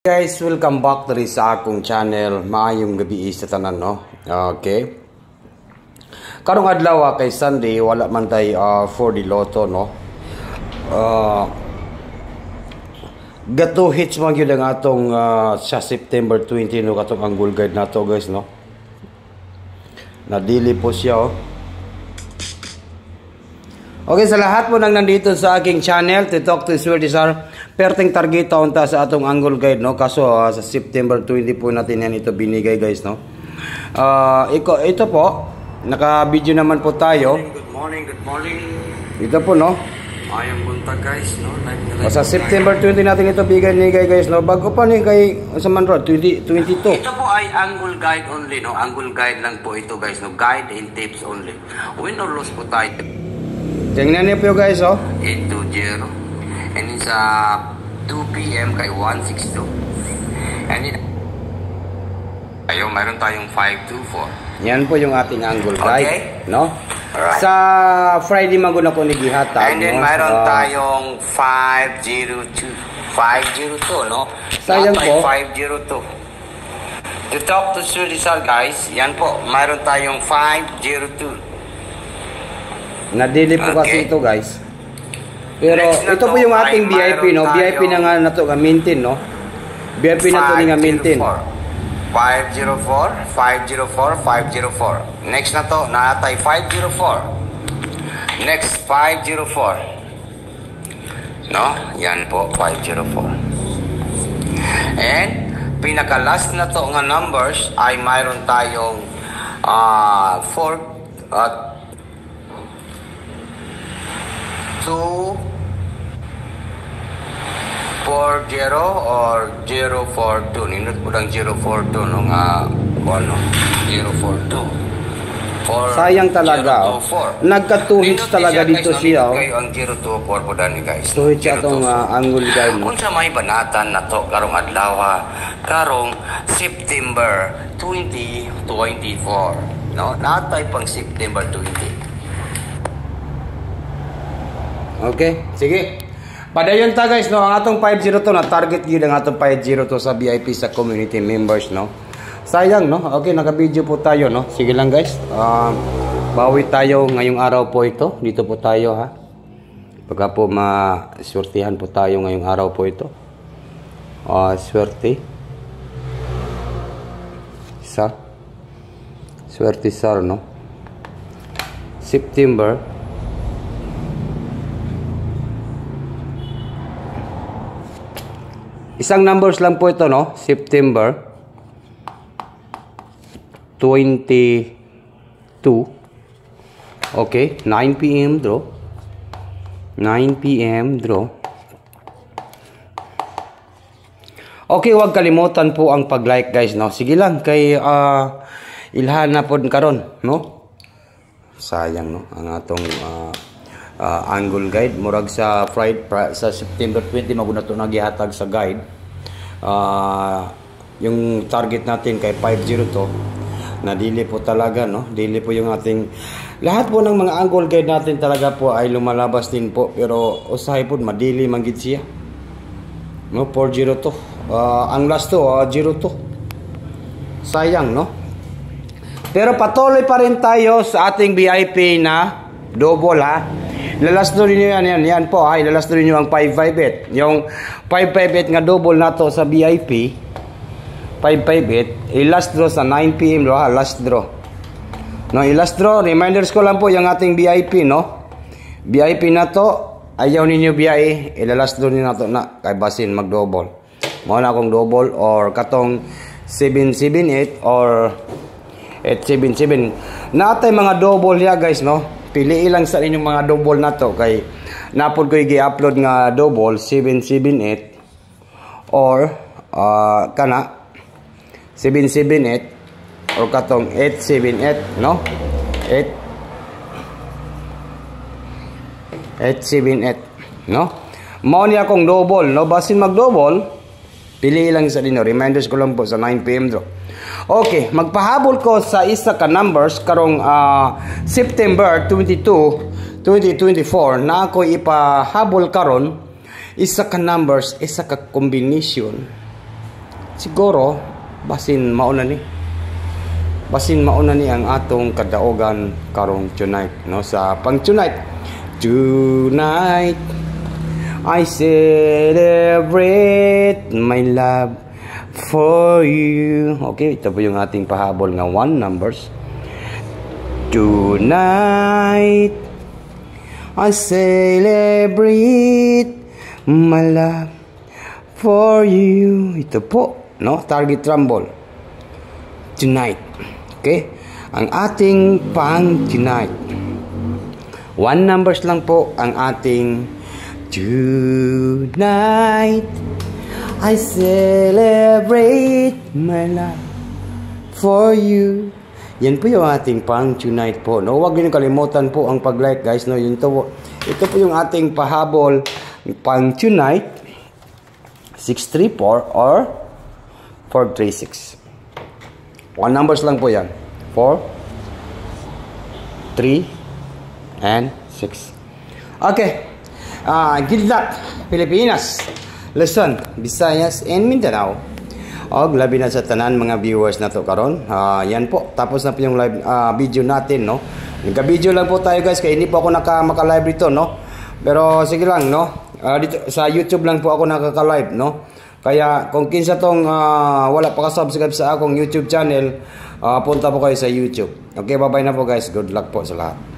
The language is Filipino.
Guys, welcome back to sa akong channel. Maayong gabi sa tanan, no? Okay. Karong adlaw kay Sunday, wala man tay for the lotto, no? Gato hits man gyud ang atong sa September 20 no katong angle guide nato, guys, no? Nadili po siya, oh. Okay, sa lahat po nang nandito sa aking channel, to talk to Swerte Sir, perting target taon ta sa atong angle guide, no? Kaso sa September 20 po natin yan ito binigay, guys, no? Ito po, naka-video naman po tayo. Good morning. Ito po, no? Ayong buntag, guys, no? Sa September 20 natin ito binigay, guys, no? Bago pa ni kay sa Manrod 2022. Ito po ay angle guide only, no? Angle guide lang po ito, guys, no? Guide and tips only. Win or lose po tayo. Tingnan niyo po, guys, oh. 820. And then sa 2 p.m. kay 162. And then ayun, mayroon tayong 524. Yan po yung ating angle guide, okay, no? Alright. Sa Friday maguna ko ni gihatag, and then no? mayroon tayong 502. 502, no? Sayang po. 502. To talk to Sir Rizal, guys, yan po, mayroon tayong 502. Nadili po kasi ito, guys. Pero ito po yung ating VIP, no? VIP na nga na to nga maintain, no? VIP na to nga maintain. 504, 504, 504. Next na to, naatay 504. Next, 504. No? Yan po, 504. And, pinaka-last na to nga numbers ay mayroon tayong 240 or 042. Nindot po lang 042 no nga ano 042 or sayang talaga, oh. Nagka 2 hits talaga dito siya, oh. Kayo ang 024 po dani, guys. 2 hits atong angle guide, no? Unsa may banatan na to karong adlaw, karong September 2024, no? Natay pang September 20. Okay, sige. Padayon ta, guys, no, ang atong 502 na target gyud ang atong 502 sa VIP sa community members, no. Sayang, no. Okay, naka-video po tayo, no. Sige lang, guys. Bawi tayo ngayong araw po ito. Dito po tayo, ha. Pagka po ma-swertihan po tayo ngayong araw po ito. Swerte. Swerte sir, no. September. Isang numbers lang po ito, no? September 22. Okay, 9 p.m. draw. 9 p.m. draw. Okay, huwag kalimutan po ang pag-like, guys, no? Sige lang, kay ilhan na po karon, no? Sayang, no? Ang atong angle guide murag sa sa September 20 maguna to nagihatag sa guide. Yung target natin kay 502 na dili po talaga, no? Dili po yung ating lahat po ng mga angle guide natin talaga po ay lumalabas din po, pero usahay po madili man gid siya, no? 402 ang last to 02. Sayang, no? Pero patuloy pa rin tayo sa ating VIP na double, ha. Lalas doon niyo yan po, ay lalas doon niyo ang 558. Yung 558 nga double na to sa VIP 558, last draw sa 9 PM ha, last draw. No, last draw, reminders ko lang po yung ating VIP, no. VIP na to, ayaw ninyo biyahe, ilalas doon niyo na to na kay basin mag-double. Mao na akong double or katong 778 or 877. Natay mga double niya, guys, no. Pili lang sa inyong mga double na to kay napod ko i-upload nga double 778 or kana 778 or katong 878, no? 878, no? Mao ni akong double, no? Basin mag-double, pili lang sa inyo. Reminders ko lang po sa 9 PM draw. Okay, magpahabol ko sa isa ka numbers karong September 22, 2024 na ako ipahabol karon isa ka numbers, isa ka combination siguro basin mauna ni ang atong kadaogan karong tonight, no, sa pang tonight I celebrate my love for you. Okay, ito po yung ating pahabol nga 1 numbers. Tonight I celebrate my love for you. Ito po, no, target rumble tonight. Okay, ang ating pang tonight 1 numbers lang po ang ating tonight. I celebrate my love for you. Yan po yung ating pang tonight po, no. Huwag niyo kalimutan po ang pag-like, guys, no. Ito po yung ating pahabol pang tonight 634 or 436. 1 numbers lang po yan. 4, 3, and 6. Okay. Good luck, Pilipinas, Luzon, Visayas, and Mindanao. Og labi na sa tanan mga viewers na to karon. Yan po. Tapos na po yung live video natin, no. Nagka-video lang po tayo, guys, kaya hindi po ako maka-live dito, no. Pero sige lang, no. Dito sa YouTube lang po ako nakaka-live, no. Kaya kung kinsa tong wala pa ka-subscribe sa akong YouTube channel, punta po kayo sa YouTube. Okay, bye-bye na po, guys. Good luck po sa lahat.